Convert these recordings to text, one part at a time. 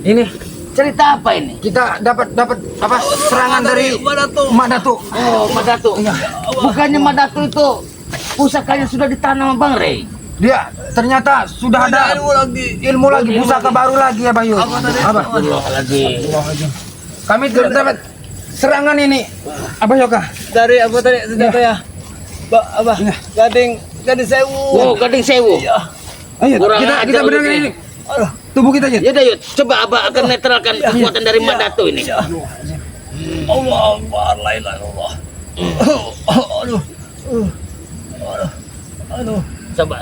Ini Cerita apa ini? kita dapat apa serangan dari Madatu. Oh, Madatu. Iya. Bukannya Madatu itu pusakanya sudah ditanam Bang Rey? Dia ternyata sudah ada ilmu lagi, pusaka baru lagi ya Bayu. Apa? Lagi. Kami dapat serangan ini. Abah Yoka. Dari apa tadi senjata ya? Apa? Gading sewu. Oh, Gading Sewu. Ayo Kurang kita ajar benerin lu, ini. Tubuh kita aja. Ya Dayut, coba Abah akan netralkan kekuatan dari Madatu ini. Allah Akbar, la ilaha illallah. Aduh. Aduh. Coba.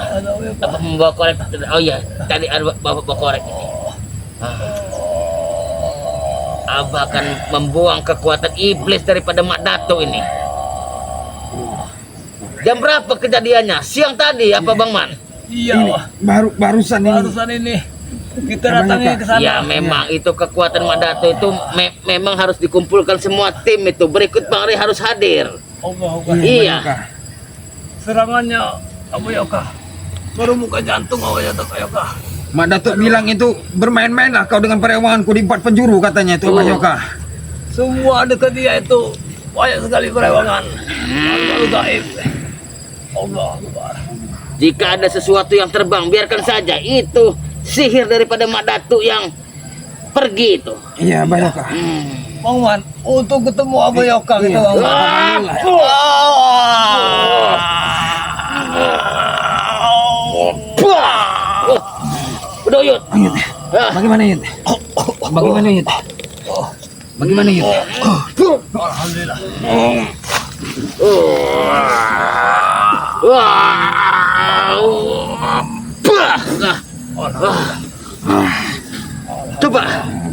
Apa membawa korek? Oh iya, tadi ada bawa korek ini. Abah akan membuang kekuatan iblis daripada Madatu ini. Jam berapa kejadiannya? Siang tadi apa Bang Man? Iya. Barusan ini. Barusan ini kita datangnya ke sana. Ya memang itu kekuatan Madatu itu memang harus dikumpulkan semua tim itu. Berikut Bang Rey harus hadir. Allah Akbar. Iya. Serangannya Abu Yoka. Baru muka jantung Abu Yoka. Madatu bilang itu bermain-main lah kau dengan perewanganku di 4 penjuru katanya itu Abah Yoka. Semua dekat dia itu banyak sekali perewangan. Lalu gaib. Allah Akbar. Jika ada sesuatu yang terbang, biarkan saja. Itu sihir daripada Madatu yang pergi itu. Iya Abah Yoka. Bang Man, untuk ketemu Abu Yoka kita Bang Man. Beduyut. Bagaimana Yud? Bagaimana Yud? Bagaimana Yud? Alhamdulillah. Coba,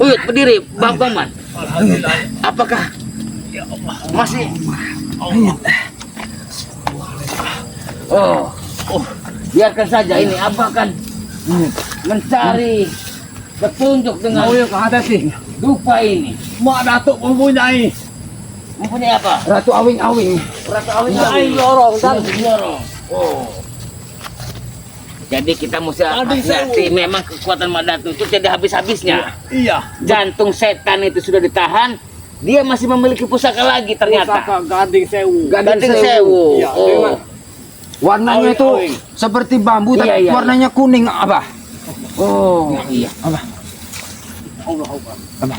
Uyut berdiri, Bang Man. Alhamdulillah. Apakah Ya Allah. masih? Allah. Biarkan saja ini. Abah kan mencari petunjuk dengan Abu Yoka hati-hati. dupa ini. Mak Datuk mempunyai Mempunyai apa? Ratu Awing-awing. Ratu Awing Aing lorong kan. lorong. Oh. Jadi kita mesti Gading hati-hati. Sewu. Memang kekuatan Madatu itu tidak habis-habisnya. Iya. Jantung setan itu sudah ditahan. Dia masih memiliki pusaka lagi ternyata. Pusaka Gading Sewu. Gading Sewu. Iya, Oh. memang. Warnanya itu Awing-awing. seperti bambu Iya, tapi iya, warnanya kuning Abah. Oh, iya. Abah. Allah Akbar. Abah.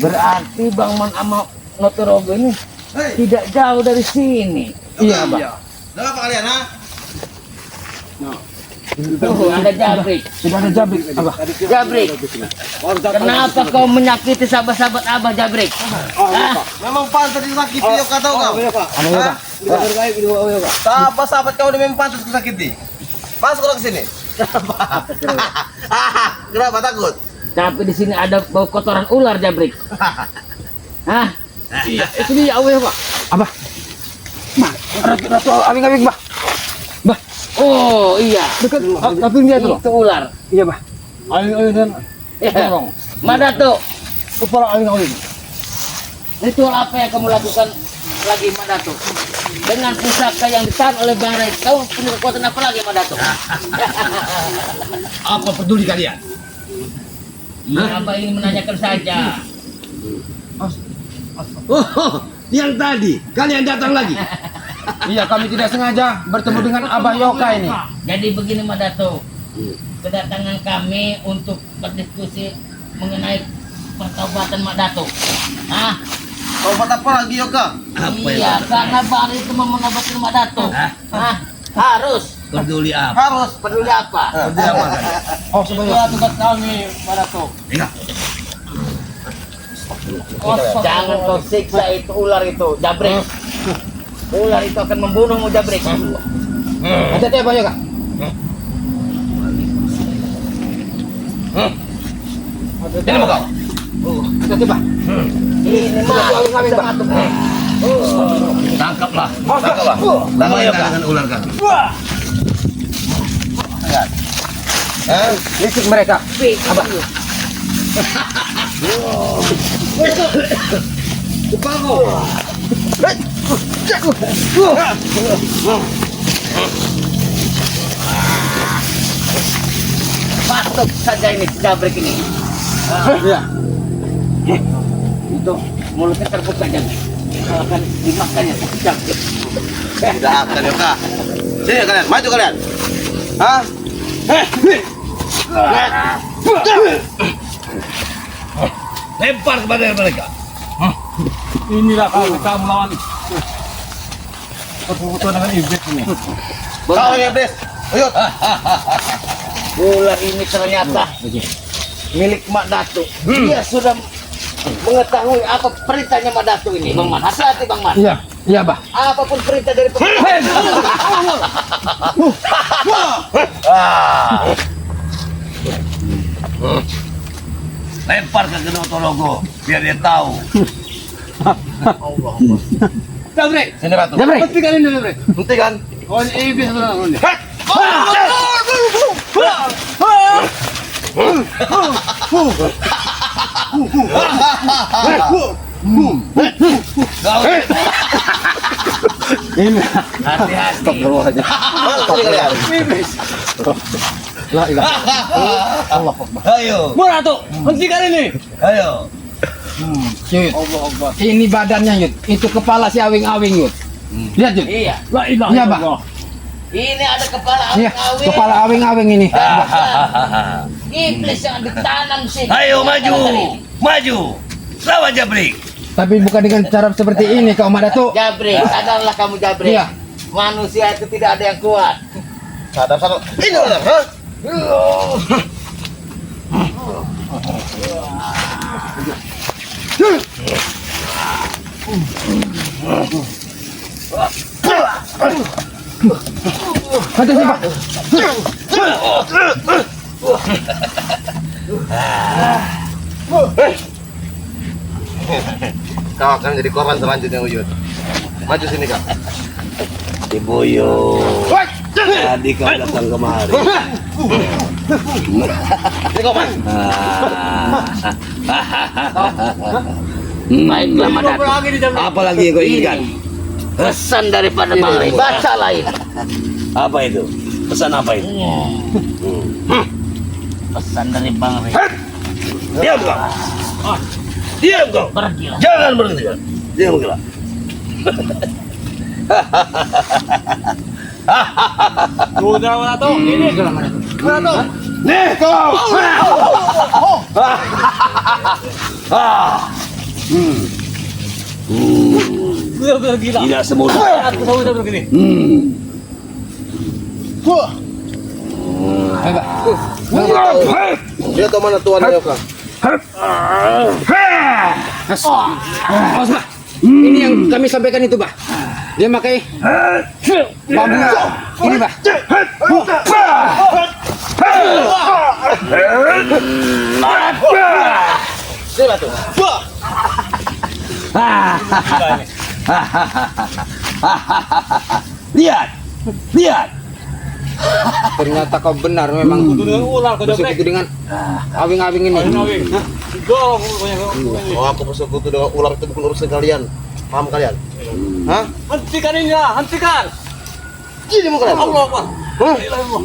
Berarti Bang Man sama Notorogo ini tidak jauh dari sini. Iya Abah. Udah apa kalian, ha? Tuh, ada Jabrik. Sudah ada Jabrik Abah. Jabrik, kenapa kau menyakiti sahabat-sahabat Abah Jabrik? Hah? Memang pantas disakiti, Yoka, tahu kau? Abah Yoka. Sahabat-sahabat kau ini memang pantas disakiti. Masuklah ke sini. Kenapa takut? Tapi di sini ada bau kotoran ular Jabrik. Hah? Iya, itu dia Abu Yoka. Abah. Ratu Awing-awing Bah. Bah. Oh iya, Dekat tapi dia itu. itu ular. Iya Bah. Aing dan Ya. Madatu, kepala aing. ritual apa yang kamu lakukan lagi Madatu? Dengan pusaka yang ditahan oleh Bang Rey, kamu punya kekuatan apa lagi Madatu? Apa peduli kalian? Ya, Abah ingin menanyakan saja. Oh, yang tadi kalian datang lagi. Iya kami tidak sengaja bertemu dengan Abah Yoka ini. Jadi begini Madatu, kedatangan kami untuk berdiskusi mengenai pertobatan Madatu. Hah? Obat apa lagi, Yoka? Iya, karena Bang Rey itu mau mengobati Madatu. Hah? Harus. Peduli apa? Harus peduli apa? Peduli apa kalian? Oh Itu sebenarnya. tugas kami Madatu. Ingat. Jangan kau siksa itu ular itu, Jabrik. Ular itu akan membunuhmu, Jabrik. Hati-hati Abah Yoka. Ini mau kau. Hati-hati Bah. Ini mah Awing-awing Bah. Tangkaplah. Tangkaplah. Damaikan dengan ular kami. Lisik mereka. Abah. Patok saja ini Jabrik ini. Iya. Itu mulutnya terbuka jangan. Akan dimakannya sekejap. Tidak akan Yoka. Sini kalian, maju kalian. Hah? Lempar kepada mereka. Inilah kalau kita melawan kebutuhan dengan iblis ini. Kau yang iblis. Ayo. Ular ini ternyata milik Mak Datu. Dia sudah mengetahui apa perintahnya Mak Datu ini. Bang Man, hati-hati Bang Man. Iya, iya, Bah. Apapun perintah dari Lempar ke Genotologo biar dia tahu. Jabre, Sini Batu. Jabre. hentikan ini Jabre. Hentikan. Oh ini iblis ini. hati-hati. Sini kalian. Ayo, Murah tuh, hentikan ini. ayo. Yud. Ini badannya, Yud. Itu kepala si awing-awing, Yud. Lihat, Yud. Iya, La ilaha Iya, Bah. illallah. ini ada kepala Iya, awing-awing. kepala awing-awing ini. Iblis yang ditanam sini. Ayo maju, maju. Lawan Jabrik. Tapi bukan dengan cara seperti ini, kau Mak Datuk. Jabrik, sadarlah kamu Jabrik. Iya. Manusia itu tidak ada yang kuat. Sadar. Ini ular, hah? Hati sih, Pak. Kau akan jadi korban selanjutnya Uyut. Maju sini kau. Ibuyo. Tadi kau datang kemari. Ini kau man. Baiklah Mak Datu. Lagi di Jabre. Apa lagi yang kau inginkan? Pesan daripada Bang Ray. Baca lain. Apa itu? Pesan apa itu? Pesan dari Bang Ray. Diam kau. Diam kau. Pergilah. Jangan berhenti. Diam kau. Sudah mana tuh? Ini. Mana tuh? Nih kau. Udah gila. Tidak semudah. Aku tahu udah begini. Dia tahu mana tuan Yoka. Awas, Pak. Ini yang kami sampaikan itu, Bah. Dia pakai bambu. Ini, Bah. Sini Batu. Lihat. Lihat. Ternyata kau benar memang Itu dengan ular kau Jabre. bersekutu dengan awing-awing ini. Awing. Go, pokoknya. Oh, aku bersekutu dengan ular itu bukan urusan kalian. Paham kalian? Hah? Hentikan ini ya, hentikan. Gini mau kalian? Allah Akbar. Hah? La ilaha illallah.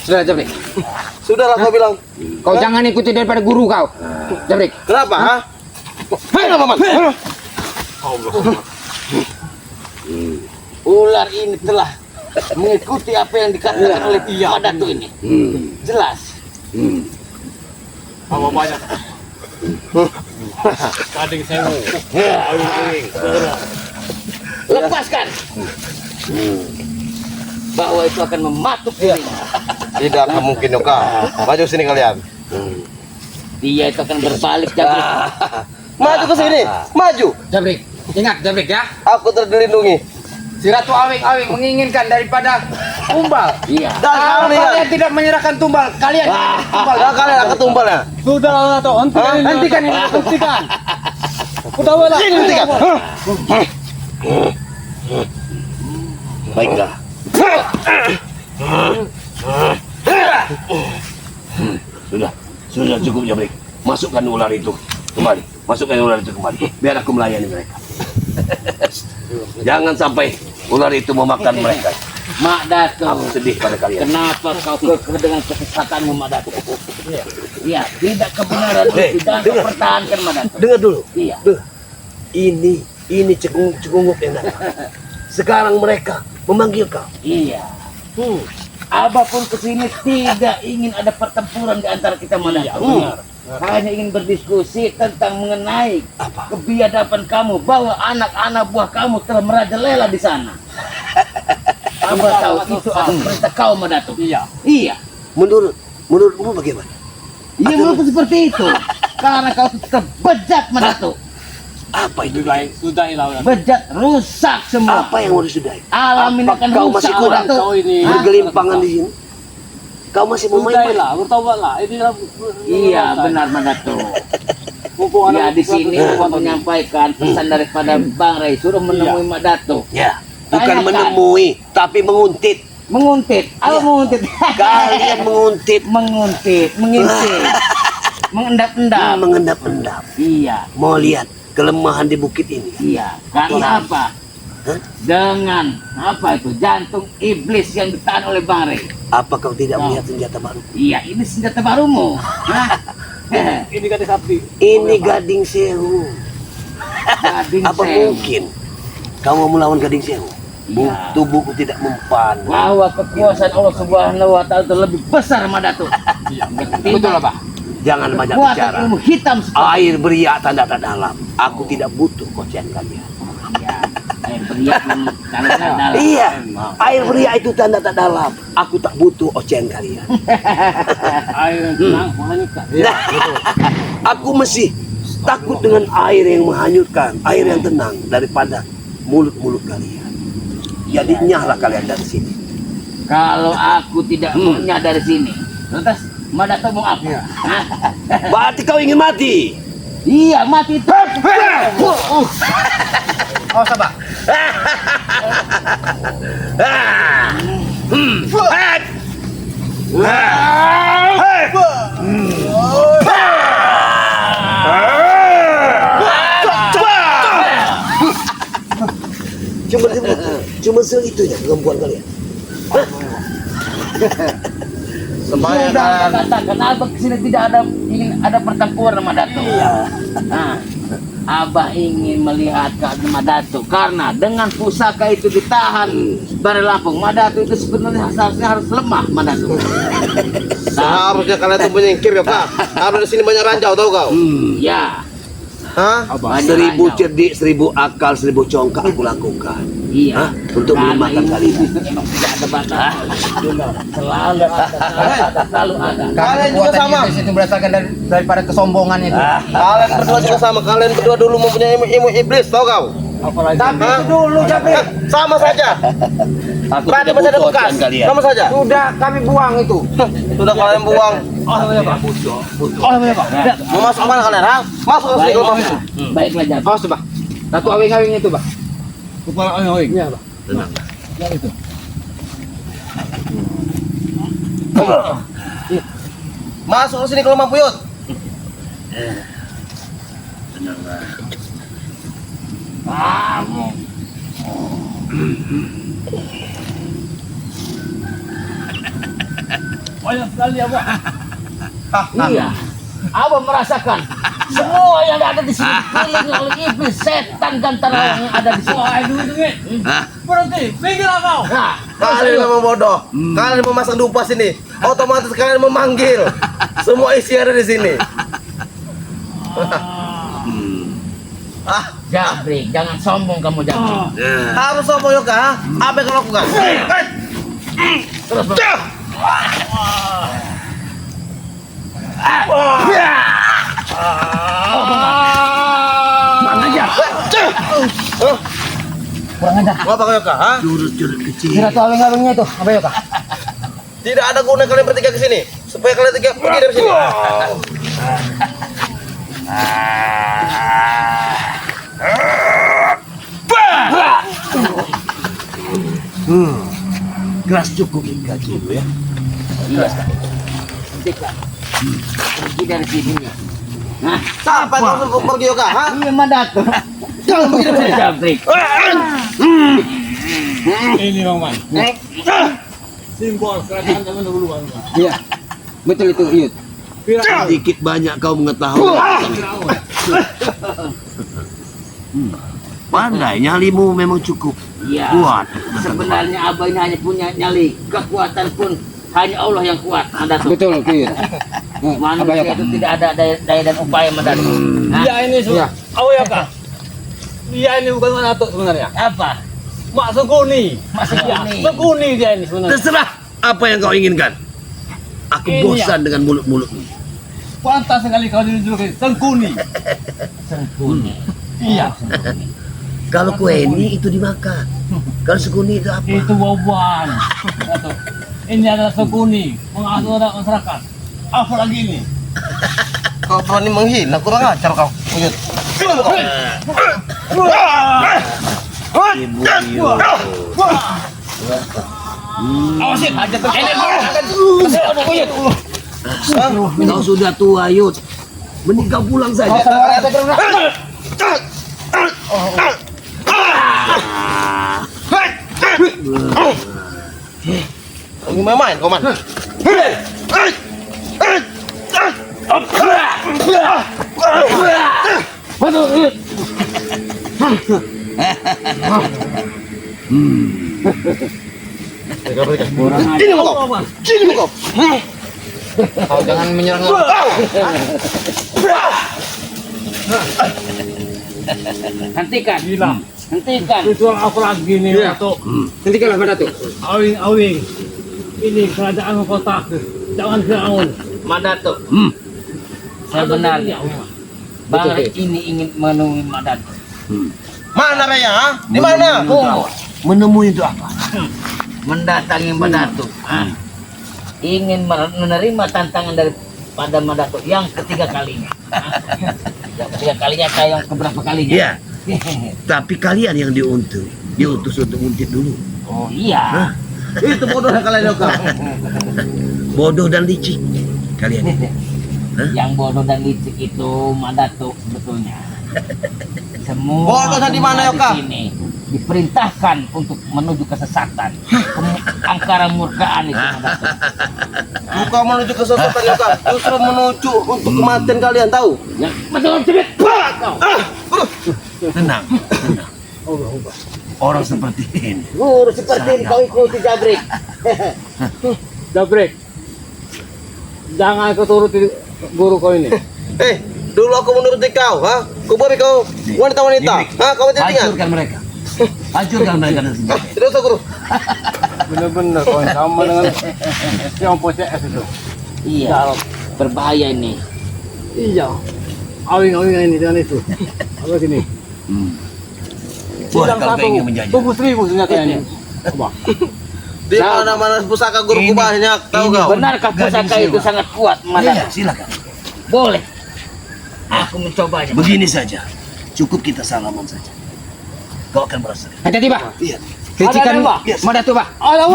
Sudah, Jabrik. Sudahlah kau bilang. Kau jangan ikuti daripada guru kau. Jabrik. Kenapa? Hah? Kenapa man? Ular ini telah mengikuti apa yang dikatakan oleh Mak Datu ini. Jelas. Apa banyak. Kading sewu. Lepaskan. Bahwa itu akan mematuk dirinya. Tidak akan mungkin Yoka. Maju sini kalian. Dia itu akan berbalik Jabrik. Maju ke sini. Maju. Jabrik. Ingat, Jabrik ya. Aku terlindungi. Si Ratu Awing-awing menginginkan daripada tumbal. Iya. Dan Kalau kalian. kalian tidak menyerahkan tumbal, kalian tumbal. Dan kalian akan tumbal ya. Sudah lah tuh, hentikan ini. Hentikan ini. Hentikan. Udah wala. Sini hentikan. Baiklah. Sudah cukup Jabrik. Masukkan ular itu kembali. Masukkan ular itu kembali. Biar aku melayani mereka. Jangan sampai ular itu memakan mereka. Mak Dato, Aku sedih pada kalian. kenapa kau kekeh dengan kesesatanmu, Mak Dato? Iya, tidak kebenaran Hei, itu jangan kau dengar. pertahankan, Mak Dato. Dengar dulu. Iya. Dengar. Ini cekunguk yang datang. Sekarang mereka memanggil kau. Iya. Abah pun kesini tidak ingin ada pertempuran di antara kita, Mak Dato. Hanya ingin berdiskusi tentang mengenai kebiadaban kamu bahwa anak-anak buah kamu telah merajalela di sana. Abah tahu itu adalah perintah kau, Mak Dato. Iya. Iya. Menurutmu bagaimana? Iya, menurutku seperti itu. Karena kau tetap bejat, Mak Dato. Apa itu? Lebih baik sudah hilang. Bejat, rusak semua. Apa yang mau disudahi? Alam ini akan Kau rusak, masih Mak kurang Dato. Kau ini. bergelimpangan di sini. Kau masih mau Sudah main-main? hilang. Bertobatlah. Ini Iya, benar, Mak Dato. Mumpung Ya, ada di sini aku menyampaikan pesan daripada Bang Ray suruh menemui Mak Dato. Ya, bukan Tanyakan. menemui, tapi menguntit. Menguntit. Apa menguntit? Kalian menguntit, Menguntit, mengintip. Mengendap-endap. mengendap-endap. Iya, Mau lihat kelemahan di bukit ini? iya. Karena apa? Hah? Dengan apa itu jantung iblis yang ditahan oleh Bang Ray. Apa kau tidak melihat senjata baru? Iya, ini senjata barumu. Hah? ini gadis sapi. Ini Gading Sewu. Gading Apa Sewu. mungkin kau mau melawan Gading Sewu? Iya. Tubuhku tidak mempan. Bahwa kekuasaan Allah Subhanahu wa taala itu lebih besar, Mak Dato. Iya. Betul lah, Pak. Jangan banyak Kekuatan bicara. ilmu hitam seperti Air beriak tanda tak dalam. Aku tidak butuh kocehan kalian. ya. Air beriak kalau dalam. Iya, air beriak itu tanda tak dalam. Aku tak butuh ocehan kalian. Air yang tenang menghanyutkan. Nah, aku masih takut dengan air yang menghanyutkan, air yang tenang daripada mulut-mulut kalian. Jadi nyahlah kalian dari sini. Kalau aku tidak punya dari sini, lantas Mak Dato mau apa? Hah? Berarti kau ingin mati? Iya, mati itu. Oh, sabar. Cuma segitunya kemampuan kalian. Supaya Sudah katakan Abah kesini tidak ada ingin ada pertempuran sama Dato. Nah, Abah ingin melihat keadaan Dato karena dengan pusaka itu ditahan Bari Lampung. Dato itu sebenarnya seharusnya harus lemah, Dato. Seharusnya kalian tuh menyingkir ya Pak. Karena di sini banyak ranjau tahu kau. Ya, Hah? banyak 1000 ranjau. cerdik, 1000 akal, 1000 congkak aku lakukan. Iya. Hah? Untuk Karena melemahkan ini kalian. itu memang tidak ada batas. Selalu ada, selalu ada. Kalian juga sama. Iblis itu berdasarkan daripada kesombongannya itu. Kalian berdua juga sama. Kalian berdua dulu mempunyai ilmu iblis tahu kau. Apalagi Tapi itu dulu, Jabri. Sama saja. Aku Berarti tidak masih ada butuh bekas. ocehan kalian. Sama saja. Sudah kami buang itu. Sudah kalian buang. Ya, Mau masuk mana kalian? Ha? Masuk ke sini kalau masuk. baiklah Jab. Oh, sudah. Satu awing-awing itu, Pak. kepala anjing. Iya, Pak. Tenanglah. Masuk ke sini kalau mampu Yud. Tenanglah. Banyak sekali ya, Pak. Iya. Abah merasakan semua yang ada di sini dikelilingi oleh iblis, setan dan terang yang ada di sini. Wah, duit. Berhenti. Pinggirlah kau. Nah, Kalian memang bodoh. Kalian memasang dupa sini. Otomatis kalian memanggil. Semua isi ada di sini. Jabri, jangan sombong kamu Jabri. Harus sombong Yoka. Ha? Apa yang kau lakukan? Terus kurang aja. Kurang aja. Mau apa kau Yoka? Ha? Curut-curut kecil. Kira tuh awing-awingnya itu, apa ya kak? Tidak ada guna kalian bertiga ke sini. Supaya kalian tiga pergi dari sini. Keras cukup kaki lu ya. Iya. Hentikan. Pergi dari sini. Nah, Sampai kau pergi Yoka. Ha? iya Mak Dato. Jangan begitu sini. Jabrik. Ini Bang Man. Simbol kerajaan zaman dulu Bang. Iya. Betul itu, Yud. Sedikit banyak kau mengetahui. Pandai, nyalimu memang cukup Iya. kuat. Sebenarnya Abah ini hanya punya nyali. Kekuatan pun hanya Allah yang kuat, Mandato. Betul itu, Yud. Abah ya, Manusia Pak. itu tidak ada daya dan upaya, Mandato. Hah? Dia ini Iya. ya Kak. Dia ini bukan Manato sebenarnya. Apa? Mak Sukuni. Mak Sukuni. Ya, Sukuni dia ini sebenarnya. Terserah apa yang kau inginkan. Aku Ini bosan dengan mulut-mulutmu. Pantas sekali kau dijuluki Sengkuni. Sengkuni. Iya. Kalau kue ini itu dimakan. Kalau sekuni itu apa? Itu wawan. Dato. Ini adalah Sengkuni, mengatur masyarakat. Apa lagi ini? Kau berani menghina, kurang ajar kau. Uyut. Ibu. Awasin aja tuh. Kau sudah tua, Yud. Mending kau pulang saja. Ini main kau man. Sini kau. Sini kau. Kau jangan menyerang lagi. Hentikan. Gila. Hentikan. Itu apa lagi nih, Iya. Dato? Hentikanlah, Mandato. Awing-awing. Ini kerajaan kota. Jangan Firaun. Mandato. Sebenarnya Bang ini ingin menemui Mandato. Mana Raya? Ha? Di mana? Tunggu. Menemui itu apa? Mendatangi Mandato. Ingin menerima tantangan daripada Mandato yang ketiga kalinya. Yang ketiga kalinya atau yang keberapa kalinya? Iya. Tapi kalian yang diutus untuk nguntit dulu. Oh iya. Itu bodohnya kalian kau. Bodoh dan licik kalian ini. Yang bodoh dan licik itu Mandato sebetulnya. Semua Bodohnya di mana, semua Yoka? di sini diperintahkan untuk menuju kesesatan, angkara murkaan itu Mandato. Bukan menuju kesesatan ya kak, justru menuju untuk kematian kalian tahu. Ya, betul cerit. Kau. Tenang, tenang. Orang seperti ini. Guru seperti ini kau ikuti Jabrik. Jabrik. Jangan kau turuti guru kau ini. Dulu aku menuruti kau, ha? Kau beri kau wanita-wanita, ha? Kau tinggal. Hancurkan mereka. Hancurkan mereka dan senjata. Tidak usah guru. Benar-benar kau sama dengan yang CS itu. Iya. Berbahaya ini. Iya. Awing-awing ini dengan itu. Apa sini? Wah, kalau kau ingin menjajah. Tunggu 1000 senjata ini. Coba. Di mana-mana pusaka guruku banyak, tahu kau? Benarkah pusaka itu sangat kuat, Iya, Mandato? silakan. Boleh. Aku mencobanya. Begini saja. Cukup kita salaman saja. Kau akan merasakan. Hati-hati, Pak. Iya. Hentikan Ada, Pak. Mandato, Pak. Allah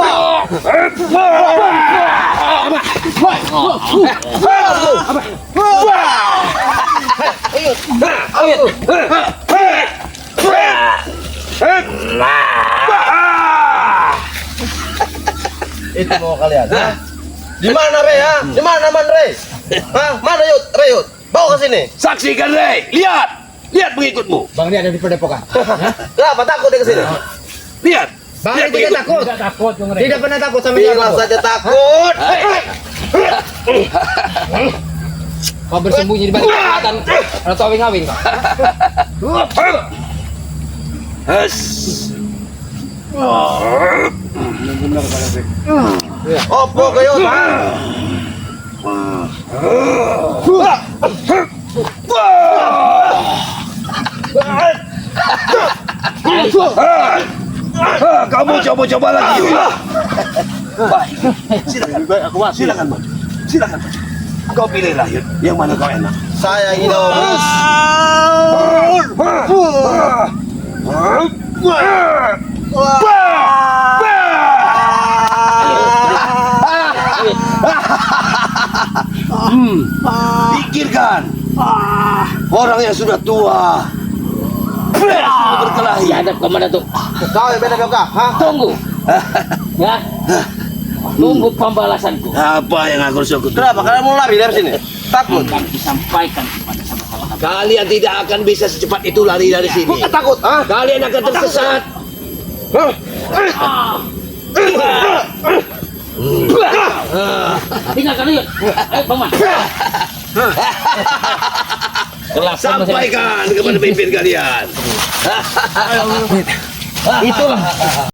Itu mau kalian, ha? Di mana Rey, ha? Di mana Man Rey? Ha? Mana Yud? Rey Yud? Bawa ke sini. Saksikan, Rey. Lihat. Lihat pengikutmu. Bang, dia ada di padepokan. Kenapa takut dia ke sini? Lihat. Bang, Lihat dia tidak pengikutmu. takut. tidak takut dong, Rey. Tidak pernah takut sama Bilang siapa. saja takut. Kau bersembunyi di balik kekuatan atau awing-awing kau. Hes. Opo kayo, ha? Kamu coba-coba lagi. Baik. Silakan. Silakan, maju. Silakan. Kau pilihlah yang mana kau enak. Saya ingin bos. Pikirkan. Orang yang sudah tua berkelahi. Hadap Komandan tuh. Kau yang beda kau, ha? Tunggu. Ya. Tunggu pembalasanku. Apa yang aku harus lakukan? Kenapa kalian mau lari dari sini? Takut? Akan disampaikan kepada sama-sama. Kalian tidak akan bisa secepat itu lari dari sini. Bukan takut, ha? Kalian akan tersesat. Tinggalkan dia. Ayo, Paman. Sampaikan kepada pemimpin kalian. Itulah